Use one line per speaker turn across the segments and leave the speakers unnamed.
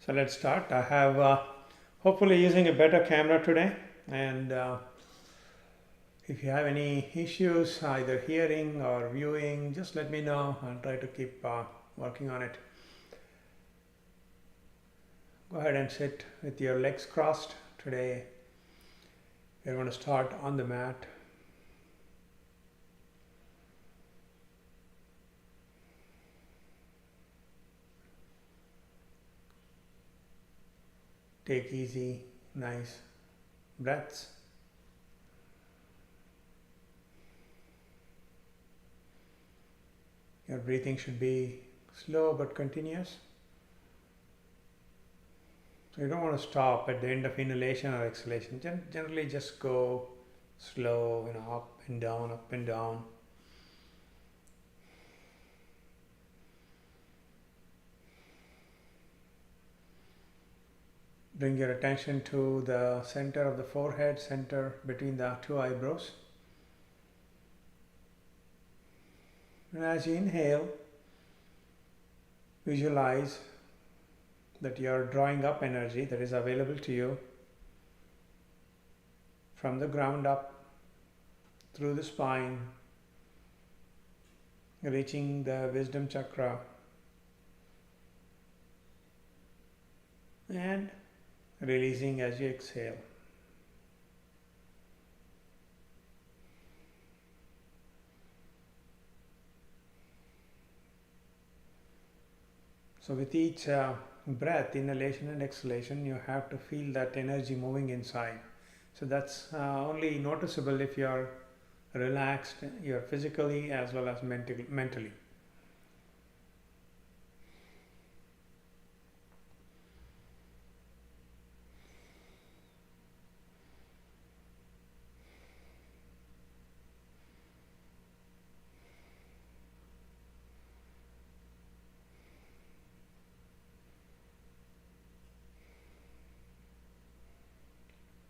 So let's start. I have hopefully using a better camera today, and if you have any issues either hearing or viewing, just let me know. I'll try to keep working on it. Go ahead and sit with your legs crossed. Today we're going to start on the mat. Take easy, nice breaths. Your breathing should be slow but continuous. So you don't want to stop at the end of inhalation or exhalation. Generally just go slow, up and down, up and down. Bring your attention to the center of the forehead, center between the two eyebrows. And as you inhale, visualize that you are drawing up energy that is available to you from the ground up, through the spine, reaching the wisdom chakra, and releasing as you exhale. So with each breath, inhalation and exhalation, you have to feel that energy moving inside. So that's only noticeable if you are relaxed, you are physically as well as mentally.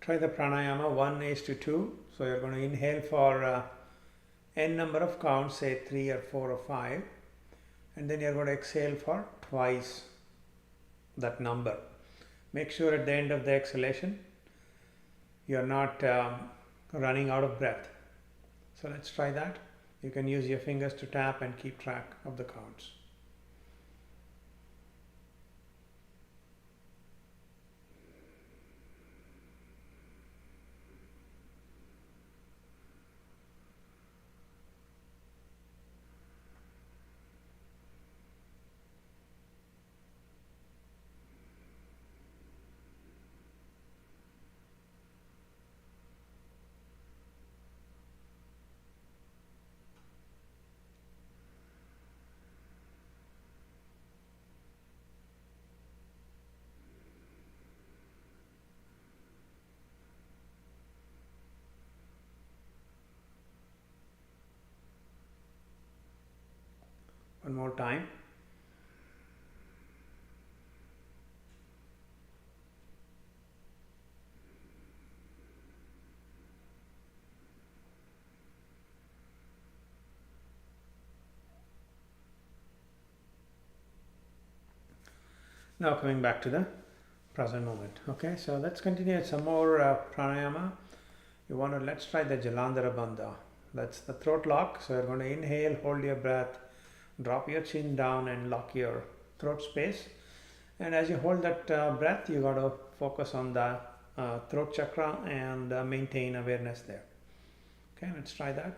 Try the pranayama 1:2. So you're going to inhale for n number of counts, say 3 or 4 or 5, and then you're going to exhale for twice that number. Make sure at the end of the exhalation you're not running out of breath. So let's try that. You can use your fingers to tap and keep track of the counts. One more time. Now coming back to the present moment. Okay, so let's continue some more pranayama. Let's try the Jalandhara Bandha. That's the throat lock. So you're going to inhale, hold your breath, drop your chin down and lock your throat space. And as you hold that breath, you got to focus on the throat chakra and maintain awareness there. Okay, let's try that.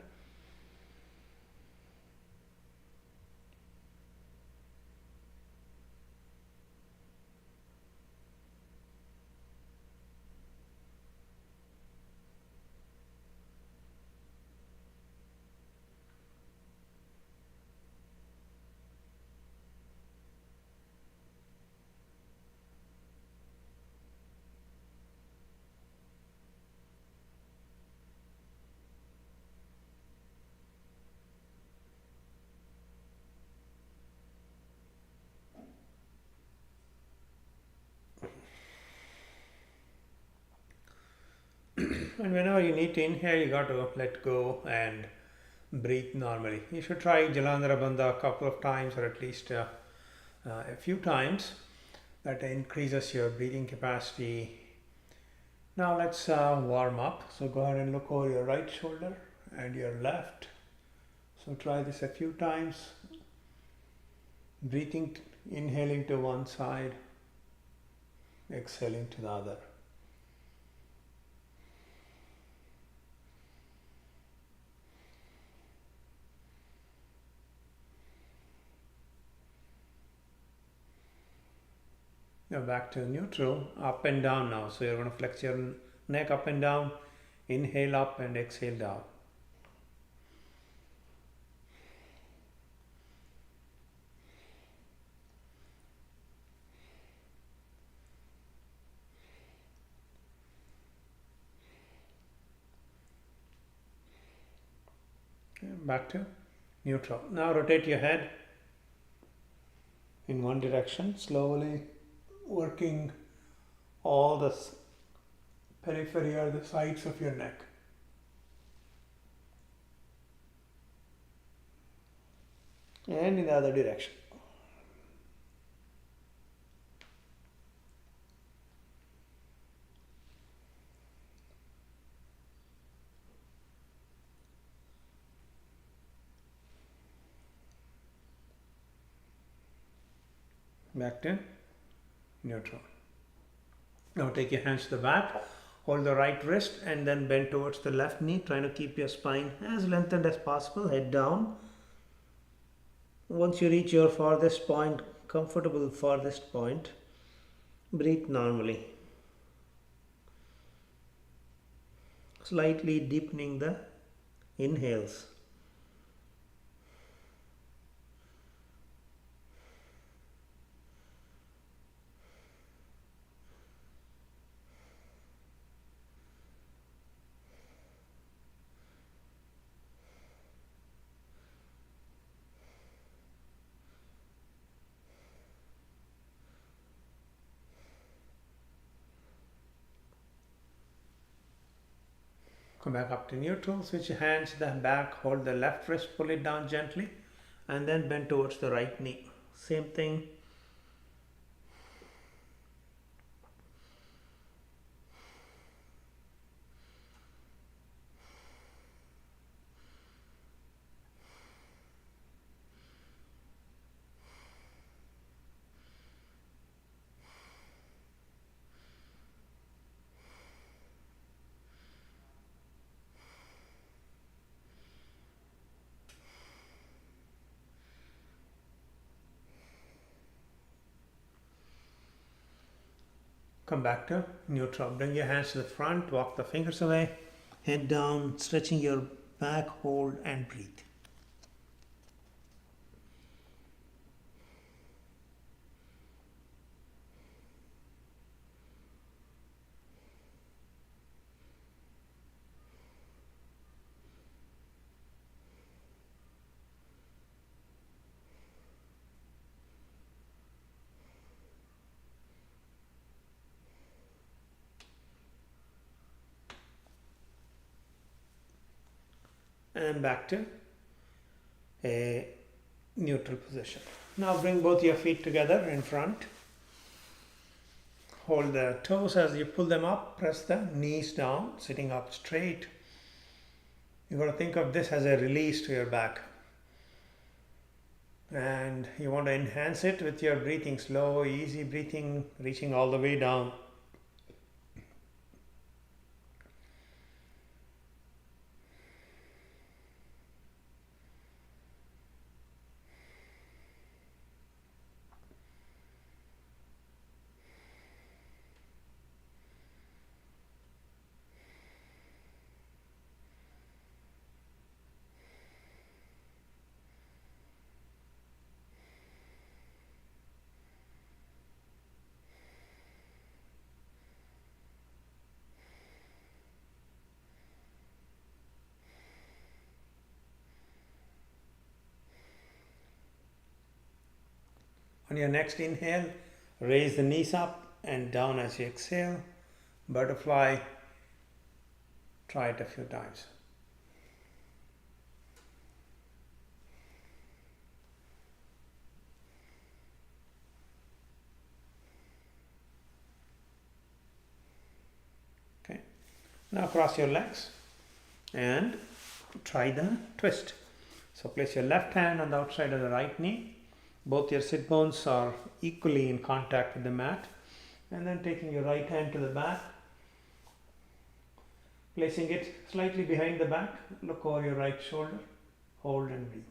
And whenever you need to inhale, you got to let go and breathe normally. You should try Jalandhara Bandha a couple of times, or at least a few times. That increases your breathing capacity. Now let's warm up. So go ahead and look over your right shoulder and your left. So try this a few times. Breathing, inhaling to one side, exhaling to the other. Now back to neutral, up and down now. So you're going to flex your neck up and down, inhale up and exhale down. Back to neutral. Now rotate your head in one direction, slowly working all the periphery or the sides of your neck. And in the other direction. Back to neutral. Now take your hands to the back, hold the right wrist and then bend towards the left knee, trying to keep your spine as lengthened as possible, head down. Once you reach your farthest point, comfortable farthest point, breathe normally. Slightly deepening the inhales. Come back up to neutral, switch your hands to the back, hold the left wrist, pull it down gently and then bend towards the right knee. Same thing. Come back to neutral. Bring your hands to the front, walk the fingers away, head down, stretching your back, hold and breathe. And back to a neutral position. Now bring both your feet together in front. Hold the toes as you pull them up, press the knees down, sitting up straight. You've got to think of this as a release to your back. And you want to enhance it with your breathing, slow, easy breathing, reaching all the way down. On your next inhale, raise the knees up and down as you exhale. Butterfly. Try it a few times. Now cross your legs and try the twist. So place your left hand on the outside of the right knee. Both your sit bones are equally in contact with the mat. And then taking your right hand to the back, placing it slightly behind the back, look over your right shoulder, hold and breathe.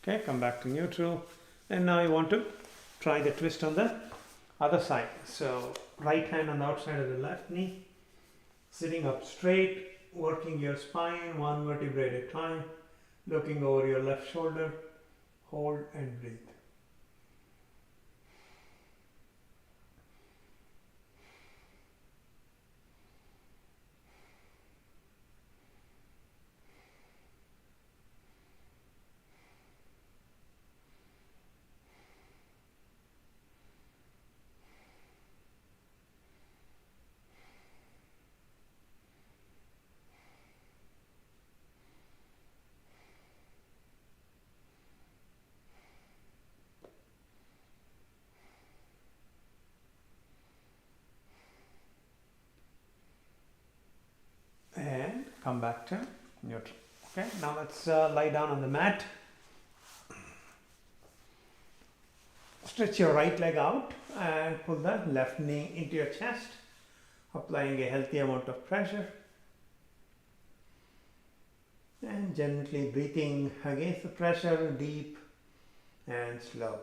Okay, come back to neutral. And now you want to try the twist on the other side. So right hand on the outside of the left knee, sitting up straight, working your spine one vertebrae at a time, looking over your left shoulder, hold and breathe. And come back to neutral. Okay, now let's lie down on the mat. Stretch your right leg out and pull the left knee into your chest, applying a healthy amount of pressure. And gently breathing against the pressure, deep and slow.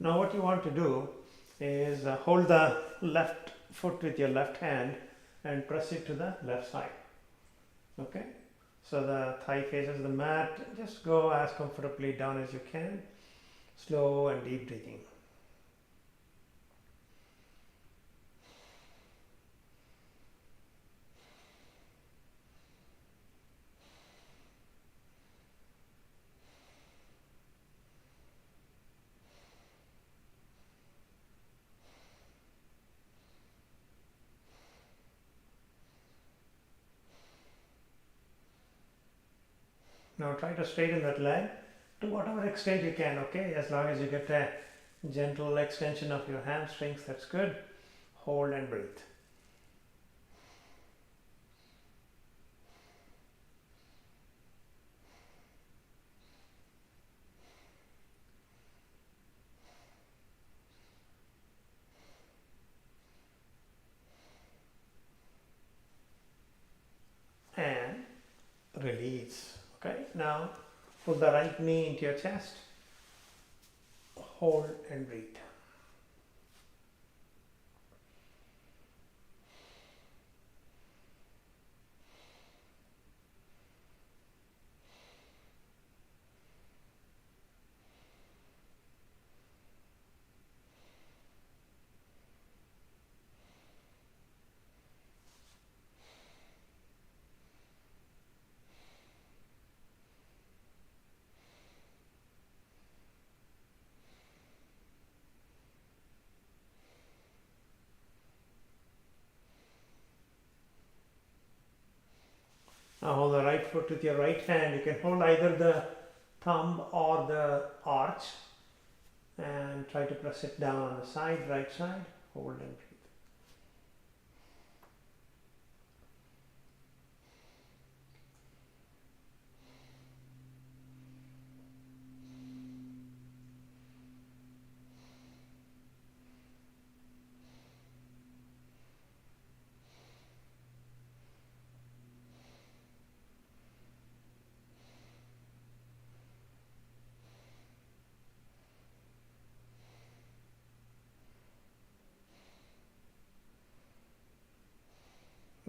Now what you want to do is hold the left foot with your left hand and press it to the left side. Okay, so the thigh faces the mat. Just go as comfortably down as you can. Slow and deep breathing. Now try to straighten that leg to whatever extent you can, okay? As long as you get a gentle extension of your hamstrings, that's good. Hold and breathe. And release. Okay, now pull the right knee into your chest. Hold and breathe. Now hold the right foot with your right hand. You can hold either the thumb or the arch and try to press it down on the side, right side. Hold and breathe.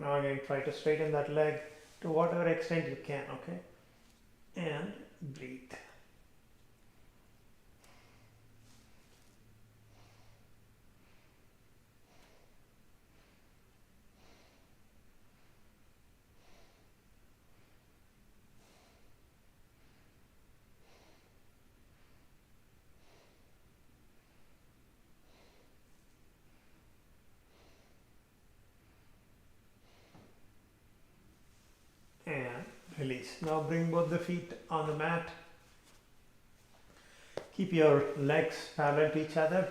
Now again, try to straighten that leg to whatever extent you can, okay? And breathe. And release. Now bring both the feet on the mat. Keep your legs parallel to each other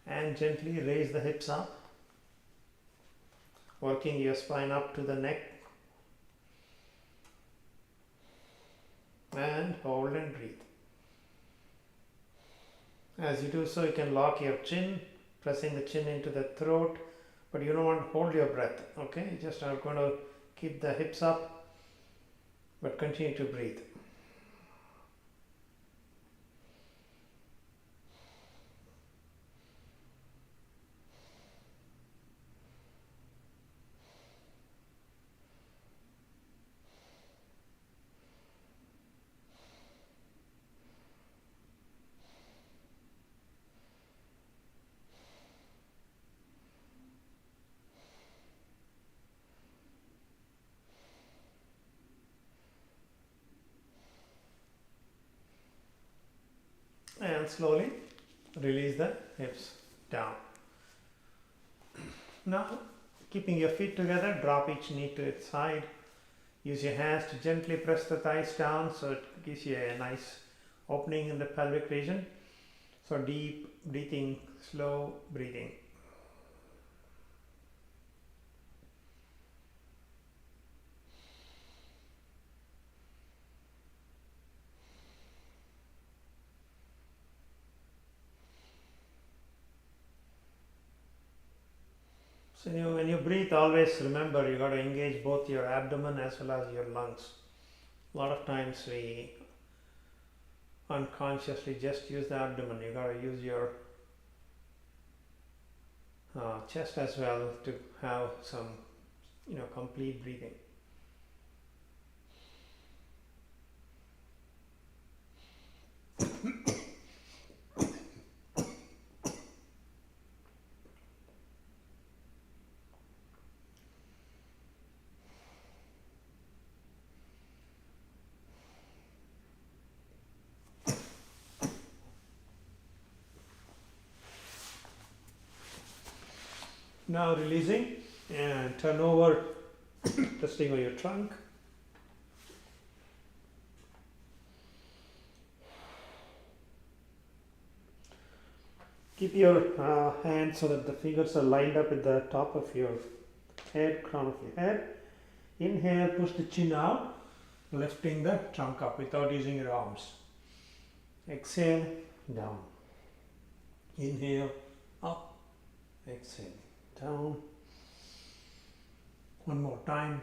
and gently raise the hips up, working your spine up to the neck, and hold and breathe. As you do so, you can lock your chin, pressing the chin into the throat, but you don't want to hold your breath, okay? You just are going to keep the hips up, but continue to breathe. And slowly release the hips down. Now, keeping your feet together, drop each knee to its side. Use your hands to gently press the thighs down so it gives you a nice opening in the pelvic region. So deep breathing, slow breathing. So when you breathe, always remember you got to engage both your abdomen as well as your lungs. A lot of times we unconsciously just use the abdomen. You got to use your chest as well to have some, complete breathing. Now releasing and turn over, resting on your trunk. Keep your hands so that the fingers are lined up at the top of your head, crown of your head. Inhale, push the chin out, lifting the trunk up without using your arms. Exhale, down. Inhale, up. Exhale, down. One more time.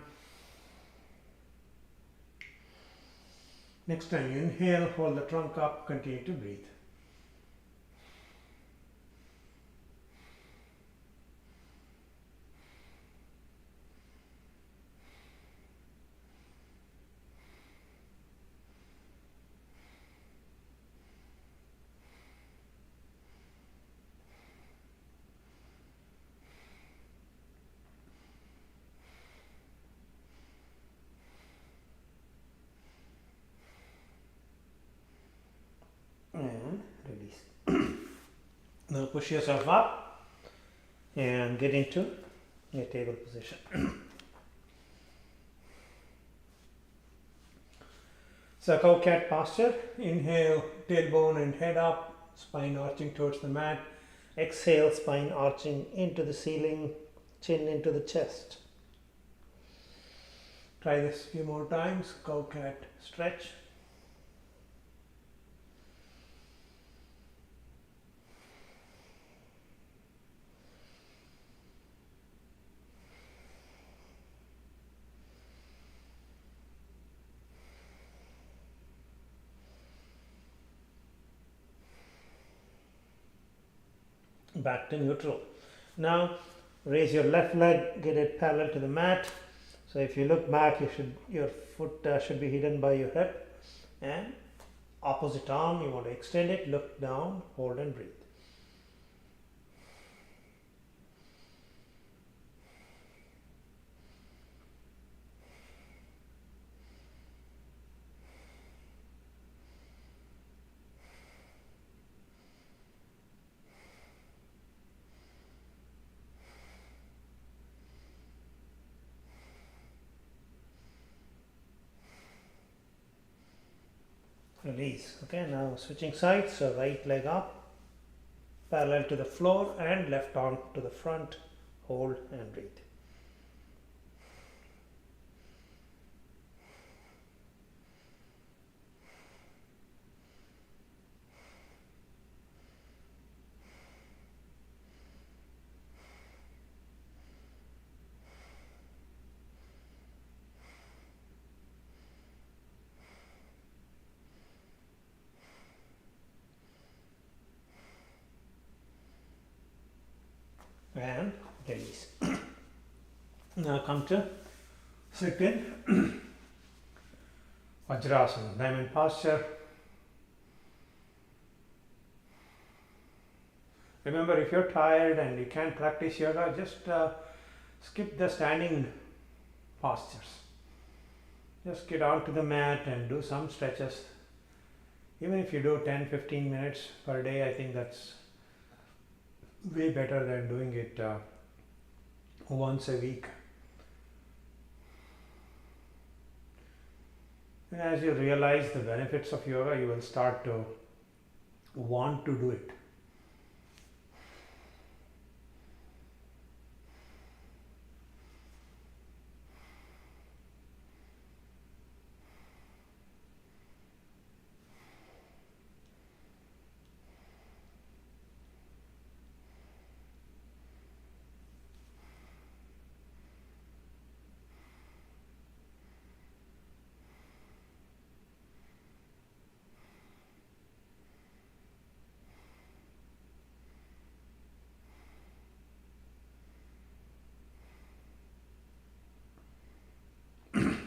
Next time you inhale, hold the trunk up, continue to breathe. And release. Now push yourself up and get into a table position. So cow cat posture. Inhale, tailbone and head up, spine arching towards the mat. Exhale, spine arching into the ceiling, chin into the chest. Try this a few more times. Cow cat stretch. Back to neutral. Now Raise your left leg, get it parallel to the mat. So if you look back, your foot should be hidden by your hip. And opposite arm, you want to extend it, look down, hold and breathe. Release. Okay, now switching sides. So right leg up, parallel to the floor, and left arm to the front. Hold and breathe. And release. Now come to sit in Vajrasana, diamond posture. Remember, if you're tired and you can't practice yoga, just skip the standing postures. Just get onto the mat and do some stretches. Even if you do 10-15 minutes per day, I think that's way better than doing it once a week. And as you realize the benefits of yoga, you will start to want to do it.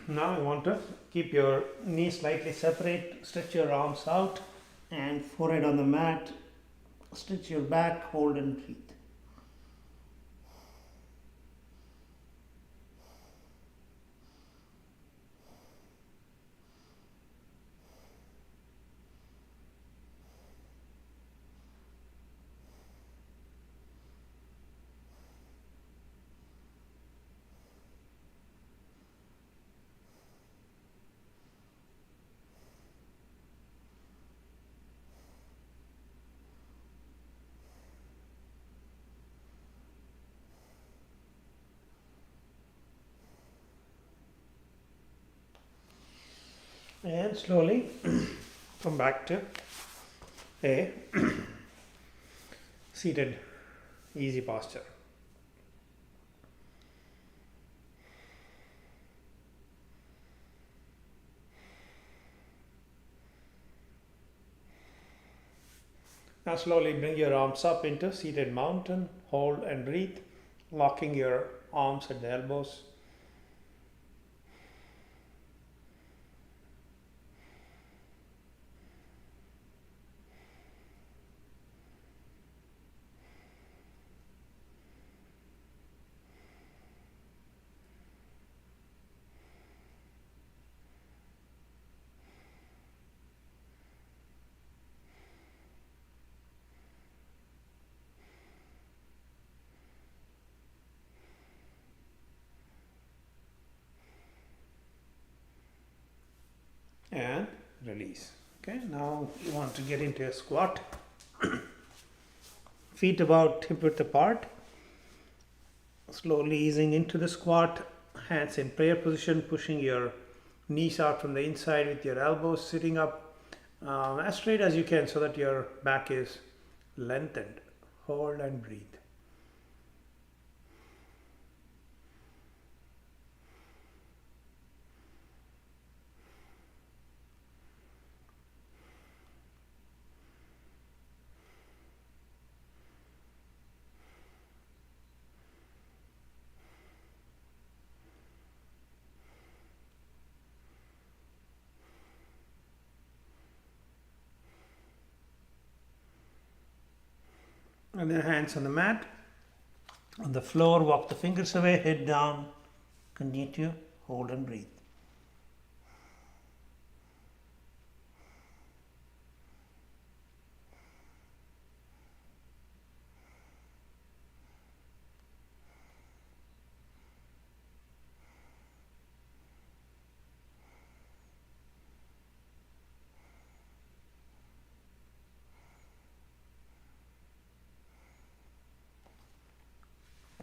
Now you want to keep your knees slightly separate, stretch your arms out and forehead on the mat, stretch your back, hold and breathe. And slowly come back to a seated easy posture. Now slowly bring your arms up into seated mountain, hold and breathe, locking your arms at the elbows. And release. Okay, now you want to get into a squat. Feet about hip width apart. Slowly easing into the squat, hands in prayer position, pushing your knees out from the inside with your elbows sitting up as straight as you can so that your back is lengthened. Hold and breathe. And then hands on the mat. On the floor, walk the fingers away, head down. Continue to hold and breathe.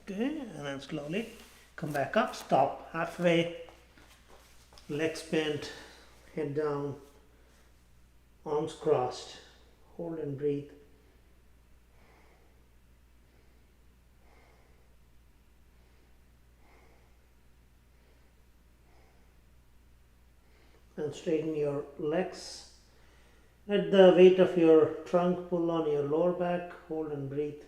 Okay, and then slowly come back up, stop halfway, legs bent, head down, arms crossed, hold and breathe. And straighten your legs. Let the weight of your trunk pull on your lower back, hold and breathe.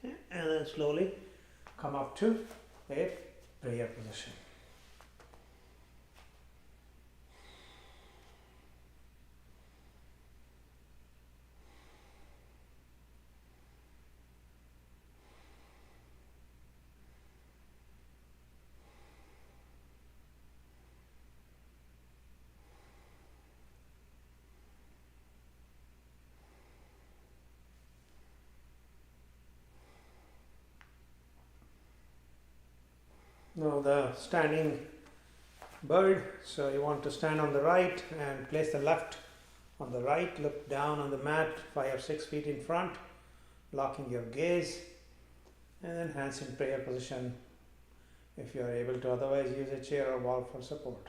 Okay, and then slowly come up to a prayer position. Now the standing bird, so you want to stand on the right and place the left on the right, look down on the mat 5 or 6 feet in front, locking your gaze, and then hands in prayer position if you are able to, otherwise use a chair or wall for support.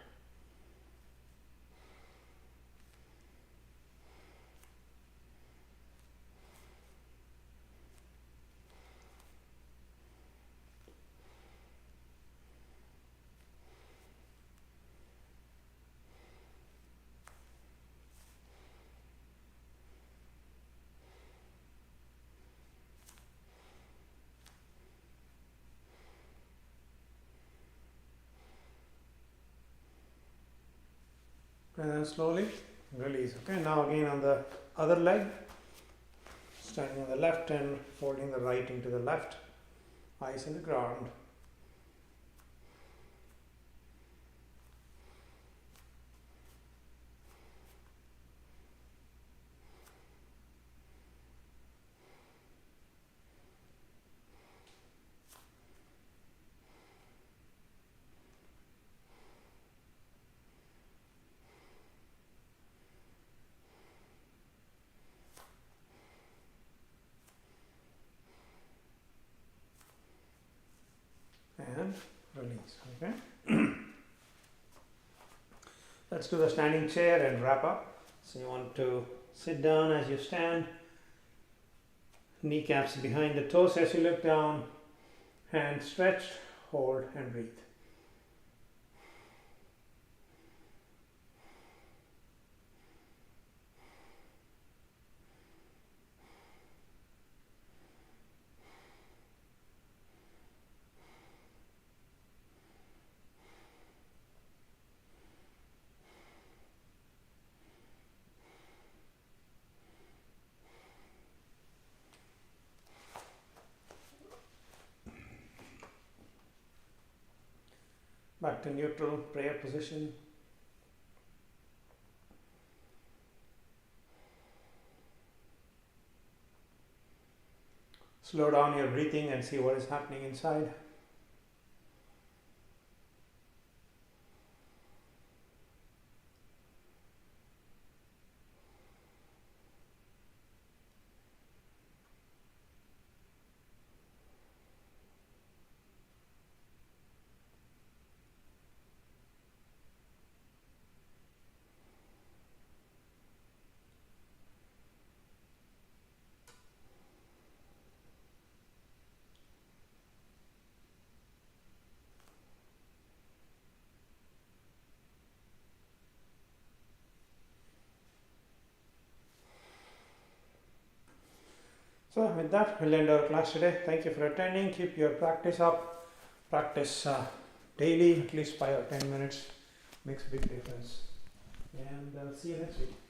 And then slowly release. Okay, now again on the other leg, standing on the left and folding the right into the left, eyes in the ground. And release. Okay. Let's do the standing chair and wrap up. So you want to sit down as you stand, kneecaps behind the toes as you look down, hands stretched, hold and breathe. Back to neutral prayer position. Slow down your breathing and see what is happening inside. So with that, we'll end our class today. Thank you for attending. Keep your practice up. Practice daily, at least 5 or 10 minutes. Makes a big difference. And see you next week.